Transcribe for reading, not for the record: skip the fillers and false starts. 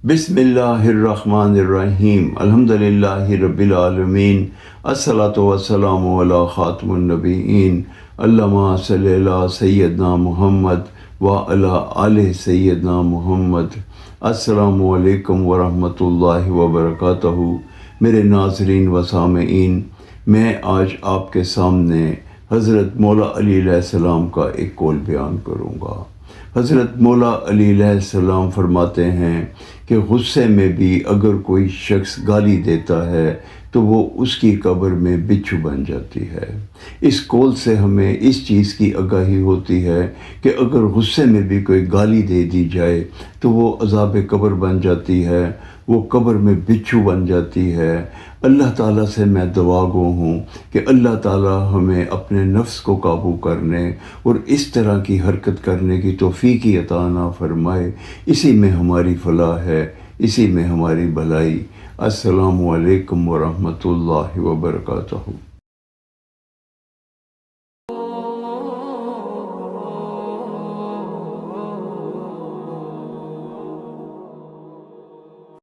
بسم اللہ الرحمن الرحیم الحمدللہ رب العالمین الصلاۃ والسلام علی خاتم النبیین اللہم صلی علی سیدنا محمد وعلی آلِ سیدنا محمد۔ السلام علیکم ورحمۃ اللہ وبرکاتہ۔ میرے ناظرین و سامعین، میں آج آپ کے سامنے حضرت مولا علی علیہ السلام کا ایک قول بیان کروں گا۔ حضرت مولا علی علیہ السلام فرماتے ہیں کہ غصے میں بھی اگر کوئی شخص گالی دیتا ہے تو وہ اس کی قبر میں بچھو بن جاتی ہے۔ اس قول سے ہمیں اس چیز کی آگاہی ہوتی ہے کہ اگر غصے میں بھی کوئی گالی دے دی جائے تو وہ عذاب قبر بن جاتی ہے، وہ قبر میں بچھو بن جاتی ہے۔ اللہ تعالیٰ سے میں دعا گو ہوں کہ اللہ تعالیٰ ہمیں اپنے نفس کو قابو کرنے اور اس طرح کی حرکت کرنے کی توفیق عطا فرمائے۔ اسی میں ہماری فلاح ہے، اسی میں ہماری بھلائی۔ السلام علیکم ورحمۃ اللہ وبرکاتہ۔